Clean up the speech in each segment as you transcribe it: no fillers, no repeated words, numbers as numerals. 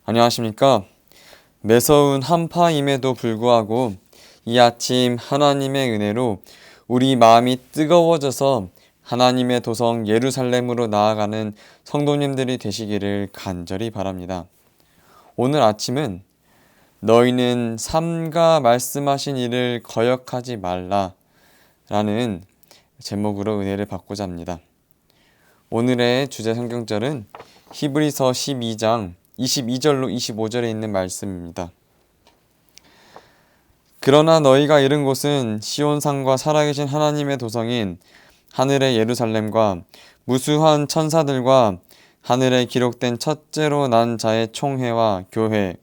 안녕하십니까? 매서운 한파임에도 불구하고 이 아침 하나님의 은혜로 우리 마음이 뜨거워져서 하나님의 도성 예루살렘으로 나아가는 성도님들이 되시기를 간절히 바랍니다. 오늘 아침은 너희는 삼가 말씀하신 일을 거역하지 말라 라는 제목으로 은혜를 받고자 합니다. 오늘의 주제 성경절은 히브리서 12장 22절로 25절에 있는 말씀입니다. 그러나 너희가 이른 곳은 시온산과 살아계신 하나님의 도성인 하늘의 예루살렘과 무수한 천사들과 하늘에 기록된 첫째로 난 자의 총회와 교회,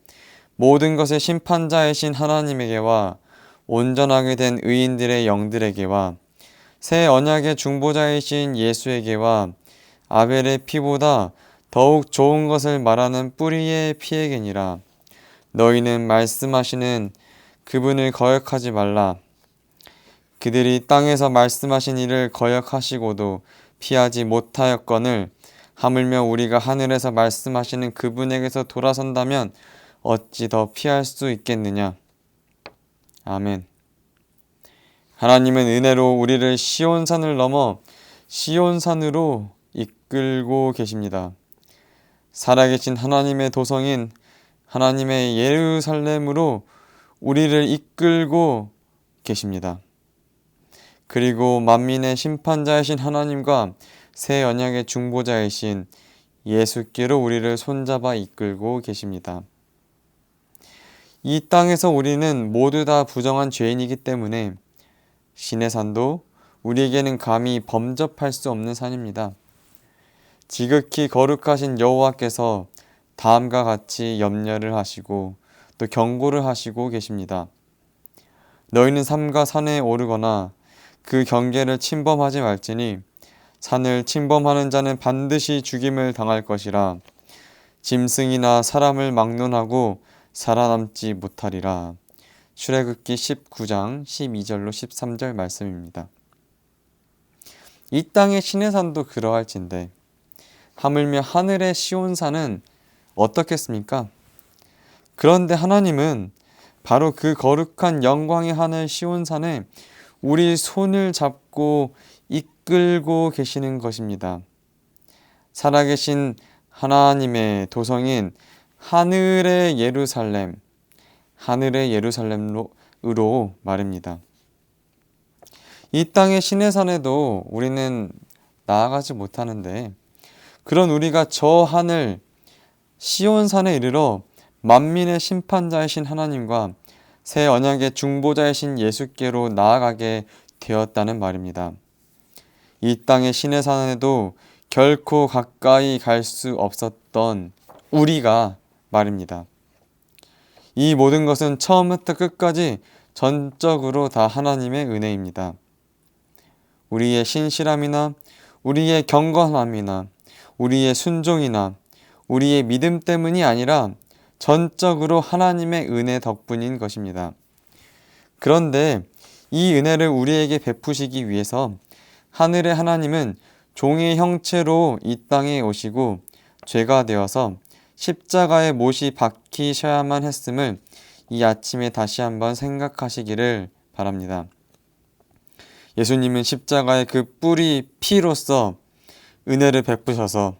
모든 것의 심판자이신 하나님에게와 온전하게 된 의인들의 영들에게와 새 언약의 중보자이신 예수에게와 아벨의 피보다 더욱 좋은 것을 말하는 뿌리의 피에게니라. 너희는 말씀하시는 그분을 거역하지 말라. 그들이 땅에서 말씀하신 일을 거역하시고도 피하지 못하였거늘 하물며 우리가 하늘에서 말씀하시는 그분에게서 돌아선다면 어찌 더 피할 수 있겠느냐. 아멘. 하나님은 은혜로 우리를 시온산을 넘어 시온산으로 이끌고 계십니다. 살아계신 하나님의 도성인 하나님의 예루살렘으로 우리를 이끌고 계십니다. 그리고 만민의 심판자이신 하나님과 새 언약의 중보자이신 예수께로 우리를 손잡아 이끌고 계십니다. 이 땅에서 우리는 모두 다 부정한 죄인이기 때문에 신의 산도 우리에게는 감히 범접할 수 없는 산입니다. 지극히 거룩하신 여호와께서 다음과 같이 염려를 하시고 또 경고를 하시고 계십니다. 너희는 삼가 산에 오르거나 그 경계를 침범하지 말지니 산을 침범하는 자는 반드시 죽임을 당할 것이라. 짐승이나 사람을 막론하고 살아남지 못하리라. 출애굽기 19장 12절로 13절 말씀입니다. 이 땅의 신의 산도 그러할진대 하물며 하늘의 시온산은 어떻겠습니까? 그런데 하나님은 바로 그 거룩한 영광의 하늘 시온산에 우리 손을 잡고 이끌고 계시는 것입니다. 살아계신 하나님의 도성인 하늘의 예루살렘으로 말입니다. 이 땅의 신의 산에도 우리는 나아가지 못하는데 그런 우리가 저 하늘 시온산에 이르러 만민의 심판자이신 하나님과 새 언약의 중보자이신 예수께로 나아가게 되었다는 말입니다. 이 땅의 신의 산에도 결코 가까이 갈 수 없었던 우리가 말입니다. 이 모든 것은 처음부터 끝까지 전적으로 다 하나님의 은혜입니다. 우리의 신실함이나 우리의 경건함이나 우리의 순종이나 우리의 믿음 때문이 아니라 전적으로 하나님의 은혜 덕분인 것입니다. 그런데 이 은혜를 우리에게 베푸시기 위해서 하늘의 하나님은 종의 형체로 이 땅에 오시고 죄가 되어서 십자가에 못이 박히셔야만 했음을 이 아침에 다시 한번 생각하시기를 바랍니다. 예수님은 십자가의 그 뿌리 피로써 은혜를 베푸셔서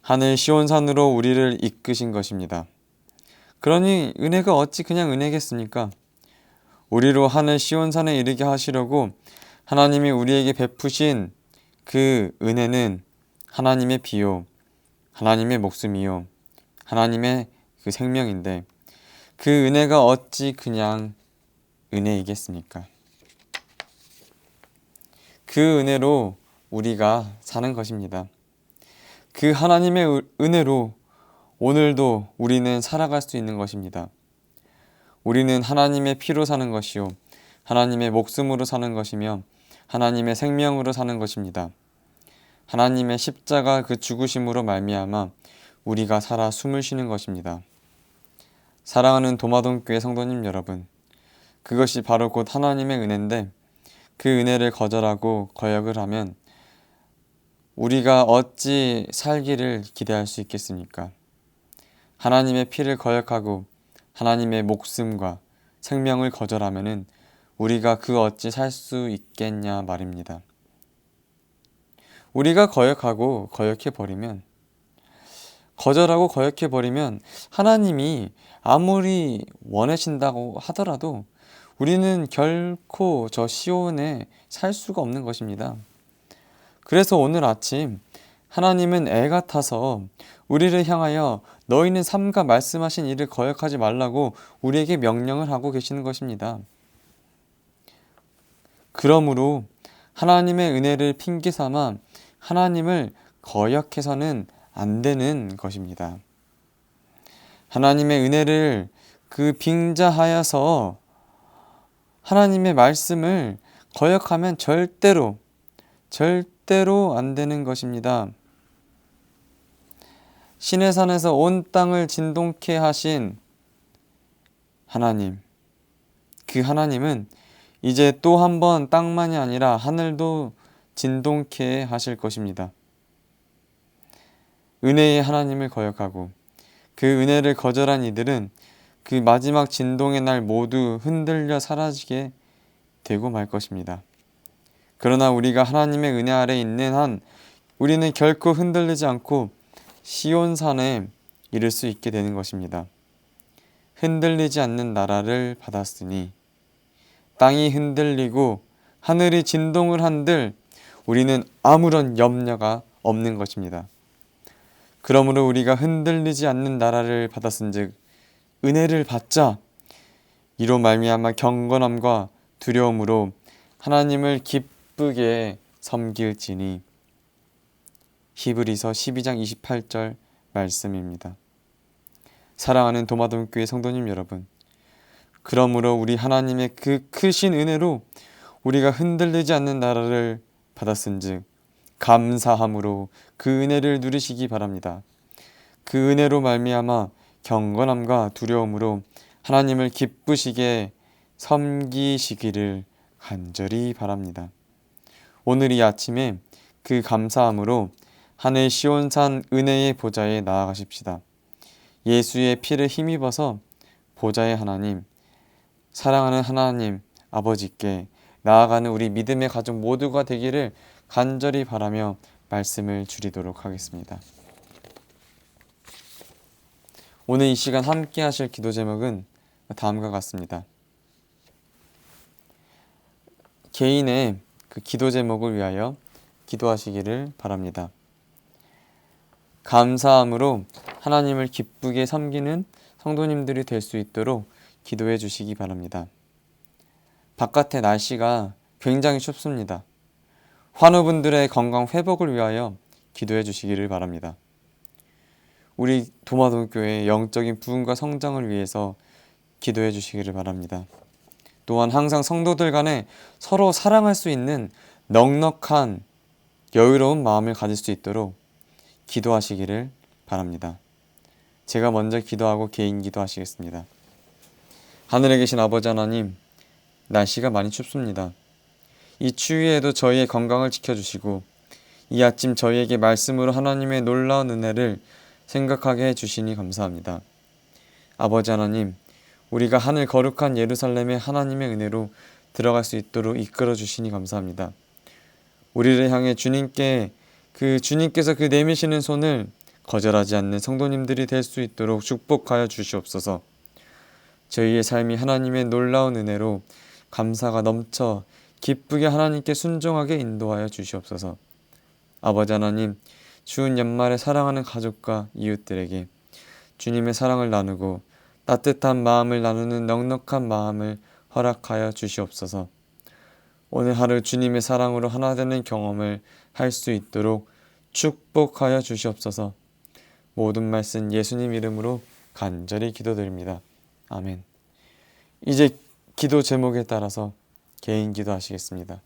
하늘 시온산으로 우리를 이끄신 것입니다. 그러니 은혜가 어찌 그냥 은혜겠습니까? 우리로 하늘 시온산에 이르게 하시려고 하나님이 우리에게 베푸신 그 은혜는 하나님의 피요, 하나님의 목숨이요, 하나님의 그 생명인데 그 은혜가 어찌 그냥 은혜이겠습니까? 그 은혜로 우리가 사는 것입니다. 그 하나님의 은혜로 오늘도 우리는 살아갈 수 있는 것입니다. 우리는 하나님의 피로 사는 것이요 하나님의 목숨으로 사는 것이며 하나님의 생명으로 사는 것입니다. 하나님의 십자가 그 죽으심으로 말미암아 우리가 살아 숨을 쉬는 것입니다. 사랑하는 도마동교회 성도님 여러분, 그것이 바로 곧 하나님의 은혜인데 그 은혜를 거절하고 거역을 하면 우리가 어찌 살기를 기대할 수 있겠습니까? 하나님의 피를 거역하고 하나님의 목숨과 생명을 거절하면은 우리가 그 어찌 살 수 있겠냐 말입니다. 우리가 거절하고 거역해버리면 하나님이 아무리 원하신다고 하더라도 우리는 결코 저 시온에 살 수가 없는 것입니다. 그래서 오늘 아침 하나님은 애 같아서 우리를 향하여 너희는 삼가 말씀하신 이를 거역하지 말라고 우리에게 명령을 하고 계시는 것입니다. 그러므로 하나님의 은혜를 핑계 삼아 하나님을 거역해서는 안 되는 것입니다. 하나님의 은혜를 빙자하여서 하나님의 말씀을 거역하면 절대로 안 되는 것입니다. 시내산에서 온 땅을 진동케 하신 하나님, 그 하나님은 이제 또 한 번 땅만이 아니라 하늘도 진동케 하실 것입니다. 은혜의 하나님을 거역하고 그 은혜를 거절한 이들은 그 마지막 진동의 날 모두 흔들려 사라지게 되고 말 것입니다. 그러나 우리가 하나님의 은혜 아래 있는 한 우리는 결코 흔들리지 않고 시온산에 이를 수 있게 되는 것입니다. 흔들리지 않는 나라를 받았으니 땅이 흔들리고 하늘이 진동을 한들 우리는 아무런 염려가 없는 것입니다. 그러므로 우리가 흔들리지 않는 나라를 받았은즉 은혜를 받자 이로 말미암아 경건함과 두려움으로 하나님을 기쁘게 섬길지니 히브리서 12장 28절 말씀입니다. 사랑하는 도마동교회 성도님 여러분, 그러므로 우리 하나님의 그 크신 은혜로 우리가 흔들리지 않는 나라를 받았은즉 감사함으로 그 은혜를 누리시기 바랍니다. 그 은혜로 말미암아 경건함과 두려움으로 하나님을 기쁘시게 섬기시기를 간절히 바랍니다. 오늘 이 아침에 그 감사함으로 하늘 시온산 은혜의 보좌에 나아가십시다. 예수의 피를 힘입어서 보좌의 하나님, 사랑하는 하나님 아버지께 나아가는 우리 믿음의 가족 모두가 되기를 간절히 바라며 말씀을 드리도록 하겠습니다. 오늘 이 시간 함께 하실 기도 제목은 다음과 같습니다. 개인의 그 기도 제목을 위하여 기도하시기를 바랍니다. 감사함으로 하나님을 기쁘게 섬기는 성도님들이 될 수 있도록 기도해 주시기 바랍니다. 바깥의 날씨가 굉장히 춥습니다. 환우분들의 건강 회복을 위하여 기도해 주시기를 바랍니다. 우리 도마동교회의 영적인 부흥과 성장을 위해서 기도해 주시기를 바랍니다. 또한 항상 성도들 간에 서로 사랑할 수 있는 넉넉한 여유로운 마음을 가질 수 있도록 기도하시기를 바랍니다. 제가 먼저 기도하고 개인 기도하시겠습니다. 하늘에 계신 아버지 하나님, 날씨가 많이 춥습니다. 이 추위에도 저희의 건강을 지켜주시고 이 아침 저희에게 말씀으로 하나님의 놀라운 은혜를 생각하게 해주시니 감사합니다. 아버지 하나님, 우리가 하늘 거룩한 예루살렘의 하나님의 은혜로 들어갈 수 있도록 이끌어 주시니 감사합니다. 우리를 향해 주님께서 그 내미시는 손을 거절하지 않는 성도님들이 될 수 있도록 축복하여 주시옵소서. 저희의 삶이 하나님의 놀라운 은혜로 감사가 넘쳐 기쁘게 하나님께 순종하게 인도하여 주시옵소서. 아버지 하나님, 추운 연말에 사랑하는 가족과 이웃들에게 주님의 사랑을 나누고 따뜻한 마음을 나누는 넉넉한 마음을 허락하여 주시옵소서. 오늘 하루 주님의 사랑으로 하나 되는 경험을 할 수 있도록 축복하여 주시옵소서. 모든 말씀 예수님 이름으로 간절히 기도드립니다. 아멘. 이제 기도 제목에 따라서 개인 기도하시겠습니다.